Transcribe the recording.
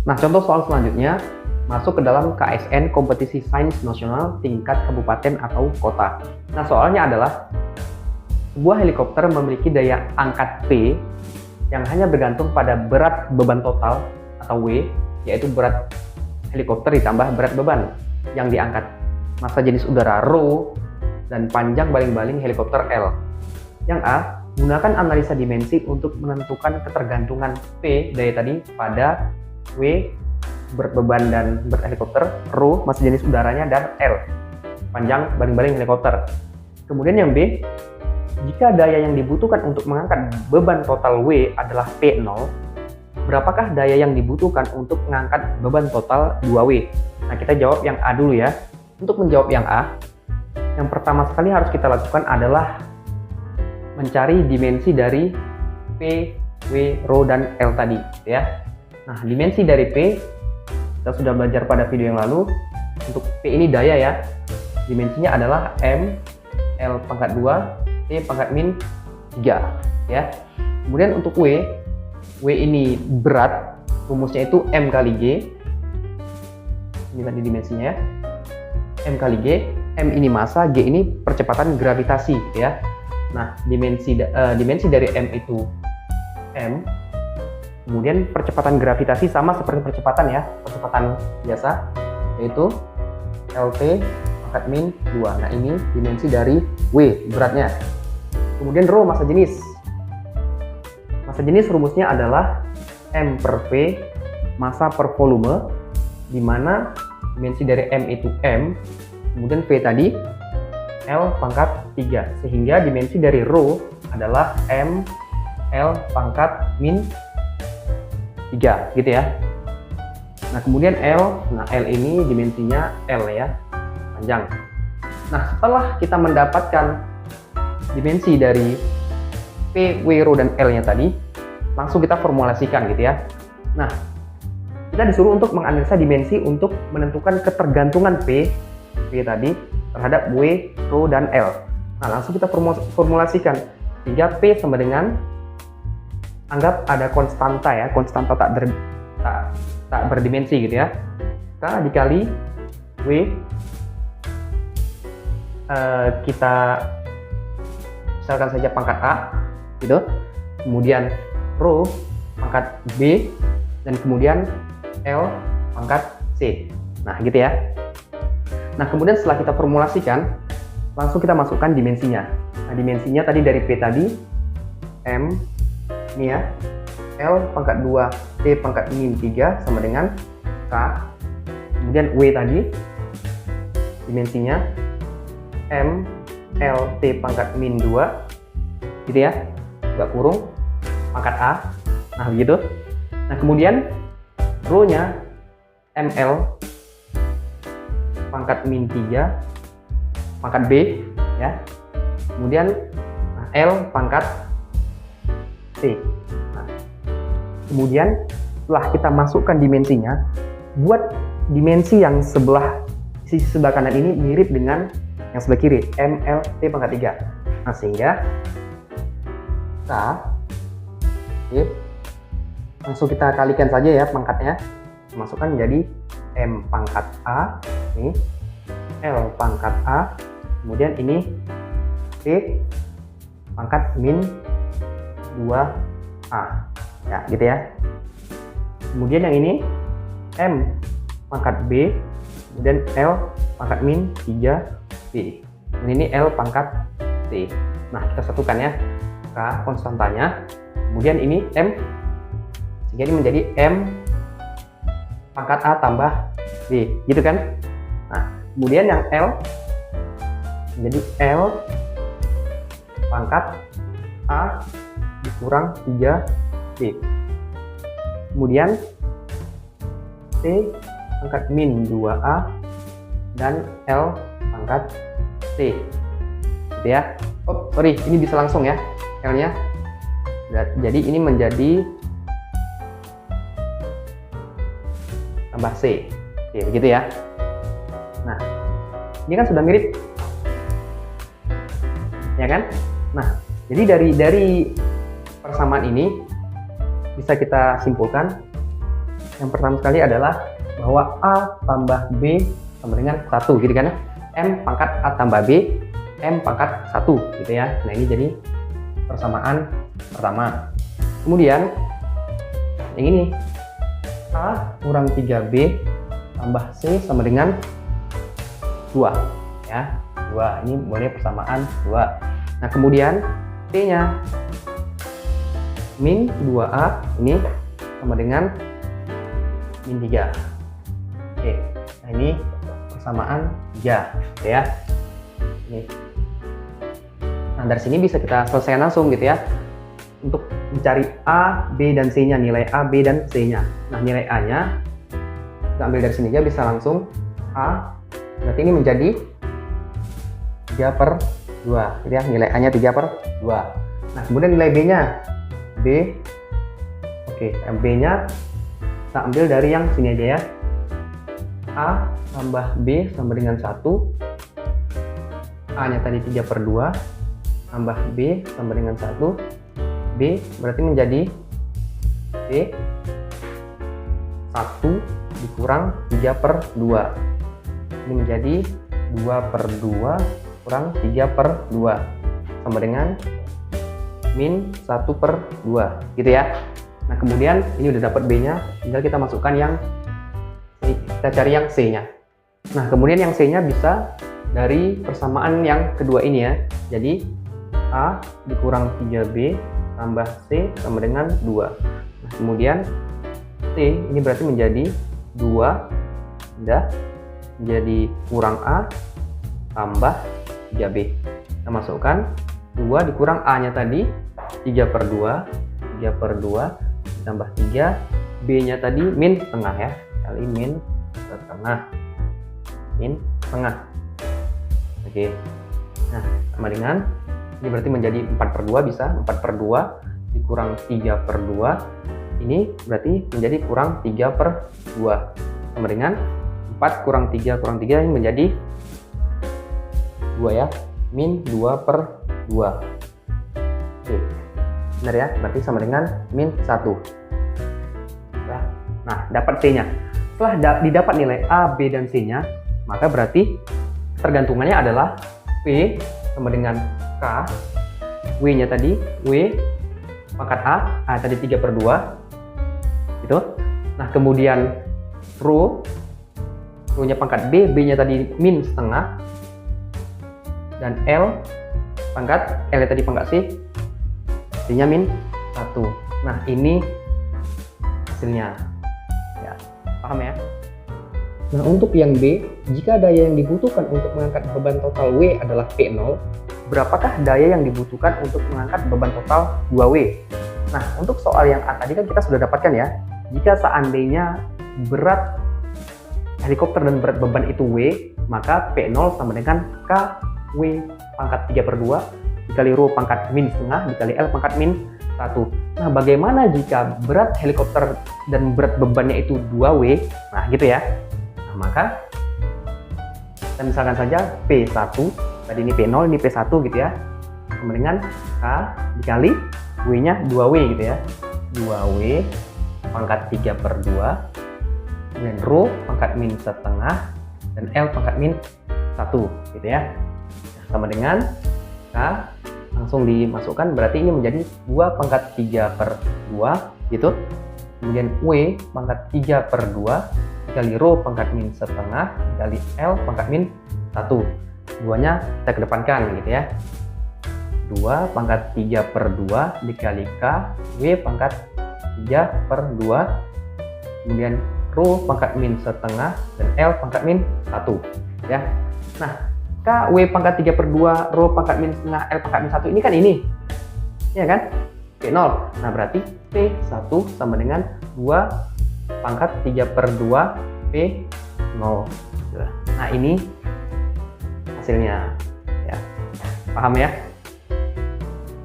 Nah, contoh soal selanjutnya masuk ke dalam KSN kompetisi sains nasional tingkat kabupaten atau kota. Nah, soalnya adalah sebuah helikopter memiliki daya angkat P yang hanya bergantung pada berat beban total atau W, yaitu berat helikopter ditambah berat beban yang diangkat, massa jenis udara ρ, dan panjang baling-baling helikopter L. Yang A, gunakan analisa dimensi untuk menentukan ketergantungan P daya tadi pada W, berat beban dan berat helikopter, ρ, massa jenis udaranya, dan L, panjang baling-baling helikopter. Kemudian yang B, jika daya yang dibutuhkan untuk mengangkat beban total W adalah P0, berapakah daya yang dibutuhkan untuk mengangkat beban total 2W? Nah, kita jawab yang A dulu ya. Untuk menjawab yang A, yang pertama sekali harus kita lakukan adalah mencari dimensi dari P, W, ρ, dan L tadi ya. Nah, dimensi dari P kita sudah belajar pada video yang lalu. Untuk P ini daya ya, dimensinya adalah M, L pangkat 2, T pangkat min 3 ya. Kemudian untuk W ini berat, rumusnya itu M kali G. Ini tadi dimensinya ya, M kali G. M ini massa, G ini percepatan gravitasi ya. Nah, dimensi dari M itu M. Kemudian percepatan gravitasi sama seperti percepatan ya, percepatan biasa, yaitu LT pangkat min 2. Nah, ini dimensi dari W, beratnya. Kemudian ρ, massa jenis. Massa jenis rumusnya adalah M per P, massa per volume, di mana dimensi dari M itu M, kemudian P tadi L pangkat 3, sehingga dimensi dari ρ adalah M, L pangkat min 3 gitu ya. Nah, kemudian L ini dimensinya L ya, panjang. Nah, setelah kita mendapatkan dimensi dari P, W, ρ, dan L nya tadi, langsung kita formulasikan gitu ya. Nah, kita disuruh untuk menganalisa dimensi untuk menentukan ketergantungan P tadi terhadap W, ρ, dan L. Nah, langsung kita formulasikan, sehingga P sama dengan, anggap ada konstanta ya, konstanta tak berdimensi gitu ya, K dikali W, kita misalkan saja pangkat A gitu, kemudian ρ pangkat B, dan kemudian L pangkat C. Nah, gitu ya. Nah, kemudian setelah kita formulasikan, langsung kita masukkan dimensinya. Nah, dimensinya tadi dari P tadi M ini ya, L pangkat 2, T pangkat min 3 sama dengan K. Kemudian W tadi dimensinya M, L, T pangkat min 2 gitu ya, nggak kurung, pangkat A. Nah, begitu. Nah, kemudian ρ nya ML pangkat min 3 pangkat B ya, kemudian L pangkat C. Nah, kemudian setelah kita masukkan dimensinya, buat dimensi yang sisi sebelah kanan ini mirip dengan yang sebelah kiri, M, L, T pangkat 3. Nah, sehingga langsung kita kalikan saja ya pangkatnya, masukkan menjadi M pangkat A, ini L pangkat A, kemudian ini T pangkat min 2A ya, gitu ya. Kemudian yang ini M pangkat B, kemudian L pangkat min 3B, dan ini L pangkat T. Nah, kita satukan ya, K konstantanya, kemudian ini M, sehingga ini menjadi M pangkat A tambah B, gitu kan. Nah, kemudian yang L menjadi L pangkat A dikurang 3B, kemudian T pangkat min 2A, dan L pangkat T gitu ya. Oh sorry, ini bisa langsung ya L nya, jadi ini menjadi tambah C. Oke, begitu ya. Nah, ini kan sudah mirip ya kan. Nah, jadi dari persamaan ini bisa kita simpulkan Yang pertama sekali adalah bahwa A tambah B sama dengan 1 gitu kan. M pangkat A tambah B, M pangkat 1 gitu ya. Nah ini jadi persamaan pertama. Kemudian yang ini A kurang 3B tambah C sama dengan 2 ya. 2 ini boleh persamaan 2. Nah kemudian T nya min 2A ini sama dengan min 3. Oke, nah ini persamaan 3 ya. Ini. Nah dari sini bisa kita selesaikan langsung gitu ya. Untuk mencari A, B, dan C nya, nilai A, B, dan C nya. Nah nilai A nya kita ambil dari sini aja, bisa langsung A berarti ini menjadi 3/2 gitu ya. Nilai A nya 3/2. Nah kemudian nilai B nya B, oke, B nya kita ambil dari yang sini aja ya. A tambah B sama dengan 1. A nya tadi 3/2 tambah B sama dengan 1. B berarti menjadi B 1 dikurang 3/2. Ini menjadi 2/2 kurang 3/2 sama dengan min 1/2 gitu ya. Nah kemudian ini udah dapat B nya, tinggal kita masukkan yang kita cari yang C nya. Nah kemudian yang C nya bisa dari persamaan yang kedua ini ya. Jadi A dikurang 3B tambah C sama dengan 2. Nah kemudian C ini berarti menjadi 2 udah menjadi kurang A tambah 3B. Kita masukkan 2 dikurang A nya tadi 3/2 ditambah 3, B nya tadi min setengah ya, kali min setengah. Oke, nah sama dengan ini berarti menjadi 4/2, bisa 4/2 dikurang 3/2, ini berarti menjadi kurang 3/2 sama dengan 4 kurang 3 ini menjadi 2 ya, min 2/2. Oke, benar ya, berarti sama dengan min 1 ya. Nah dapat C nya. Setelah didapat nilai A, B, dan C nya, maka berarti tergantungannya adalah P sama dengan K, W nya tadi W pangkat A tadi 3/2 gitu. Nah kemudian rho nya pangkat B, B nya tadi min setengah, dan L nya tadi pangkat C, C nya min 1. Nah ini hasilnya ya, paham ya. Nah untuk yang B, jika daya yang dibutuhkan untuk mengangkat beban total W adalah P0, berapakah daya yang dibutuhkan untuk mengangkat beban total 2W? Nah untuk soal yang A tadi kan kita sudah dapatkan ya, jika seandainya berat helikopter dan berat beban itu W, maka P0 sama dengan KW pangkat 3/2 dikali rho pangkat min setengah dikali L pangkat min 1. Nah bagaimana jika berat helikopter dan berat bebannya itu 2W? Nah gitu ya. Nah maka kita misalkan saja P1, tadi ini P0, ini P1 gitu ya, sama dengan K dikali W nya 2W gitu ya, 2W pangkat 3/2 dan rho pangkat min setengah dan L pangkat min 1 gitu ya. Sama dengan K langsung dimasukkan, berarti ini menjadi 2 pangkat 3/2 gitu. Kemudian W pangkat 3/2 dikali rho pangkat min setengah dikali L pangkat min 1. Duanya kita kedepankan gitu ya. 2 pangkat 3/2 dikali K W pangkat 3/2 kemudian rho pangkat min setengah dan L pangkat min 1 ya. Nah K W pangkat 3/2 rho pangkat min setengah L pangkat min 1 ini kan ini ya kan, P0. Nah berarti P1 sama dengan 2 pangkat 3/2 P0. Nah ini hasilnya ya, paham ya.